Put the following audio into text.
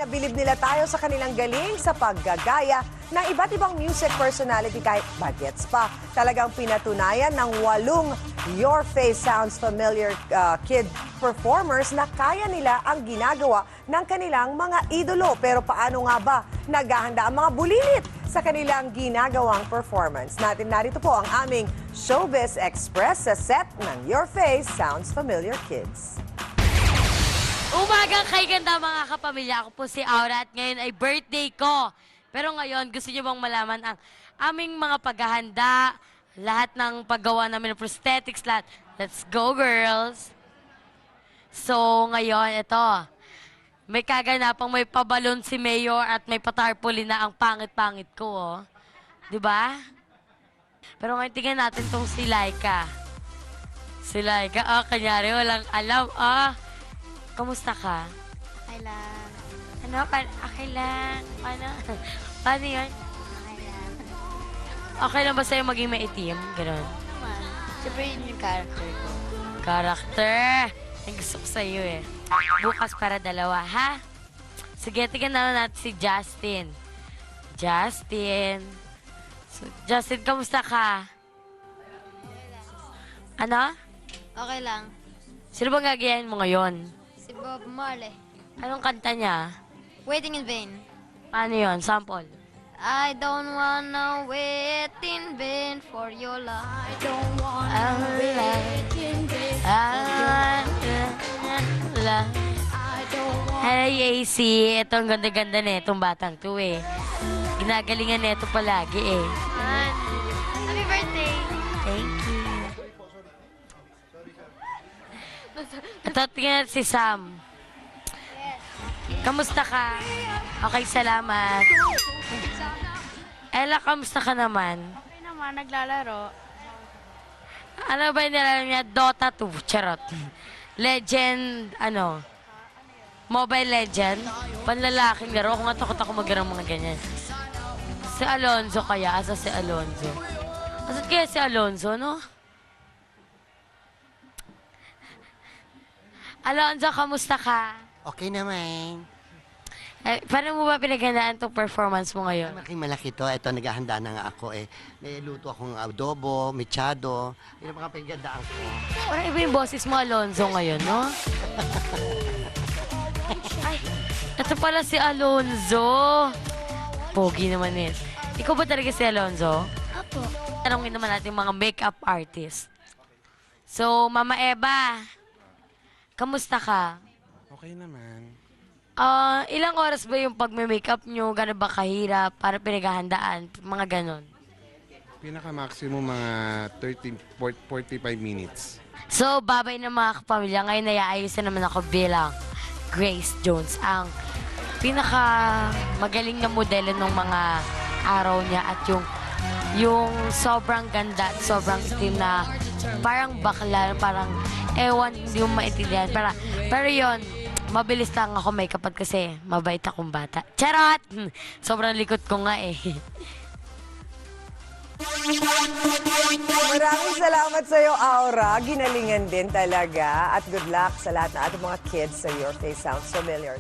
Nabilib nila tayo sa kanilang galing sa paggagaya ng iba't ibang music personality kahit bagets pa. Talagang pinatunayan ng 8 Your Face Sounds Familiar kid performers na kaya nila ang ginagawa ng kanilang mga idolo. Pero paano nga ba naghahanda ang mga bulilit sa kanilang ginagawang performance? Narito po ang aming Showbiz Express sa set ng Your Face Sounds Familiar Kids. Umagang kay ganda mga kapamilya. Ako po si Aura at ngayon ay birthday ko. Pero ngayon, gusto niyo bang malaman ang aming mga paghahanda, lahat ng paggawa namin ng prosthetics, lahat. Let's go, girls! So, ngayon, ito. May kaganapang may pabalon si Mayor at may patarpaulin na ang pangit-pangit ko, oh. Diba? Pero ngayon, tingnan natin tong si Laika. Si Laika, kanyari, walang alam, kamusta ka? Okay lang. Ano? Okay lang. Paano? Paano yun? Okay lang. Okay lang ba sa'yo maging maitim? Ganon. Naman. Siyempre yun yung character ko. Character! Ang gusto ko sa'yo eh. Bukas para dalawa, ha? Sige, tingnan naman natin si Justin. Justin. So, Justin, kamusta ka? Ano? Okay lang. Sino bang gagayahin mo ngayon? Si Bob Marley. Anong kanta niya? Waiting in vain. Paano yun? Sample. I don't wanna wait in vain for your love. I don't wanna wait in vain Hey, AC. Ito ang ganda-ganda na itong batang to eh. Ginagalingan na ito palagi eh. Happy birthday! Thank you. Ito, tingnan si Sam. Kamusta ka? Okay, salamat. Ella, kamusta ka naman? Okay naman, naglalaro. Ano ba yung nilalaro niya? Dota 2. Charot. Legend, ano? Mobile Legend? Panlalaking laro. Kung nga takot ako maglaro mga ganyan. Si Alonzo kaya? Asa si Alonzo? Asan kaya si Alonzo, no? Alonzo, kamusta ka? Okay naman. Paano mo ba pinaghandaan itong performance mo ngayon? Malaki to. Ito, naghahanda na nga ako eh. May luto akong adobo, mechado. Yun ang mga pinaghandaan ko. Parang iba yung boses mo, Alonzo, ngayon, no? Ay, ito pala si Alonzo. Pogi naman eh. Ikaw ba talaga si Alonzo? Apo. Tanongin naman natin yung mga makeup artist. So, Mama Eva, kamusta ka? Okay naman. Ilang oras ba yung pagme-makeup nyo? Gano'n ba kahirap? Para pinaghahandaan? Mga ganon. Pinaka-maximum mga 45 minutes. So, babay ng mga kapamilya. Ngayon, naiayusin naman ako bilang Grace Jones. Ang pinaka-magaling na modelo ng mga araw niya. At yung sobrang ganda at sobrang itim na parang bakla, parang ewan, hindi mo maintindihan. Pero yon mabilis lang ako may kapag kasi mabait akong bata. Charot! Sobrang likot ko nga eh. Maraming salamat sa iyo, Aura. Ginalingan din talaga. At good luck sa lahat ng ating mga kids sa Your Face Sounds Familiar.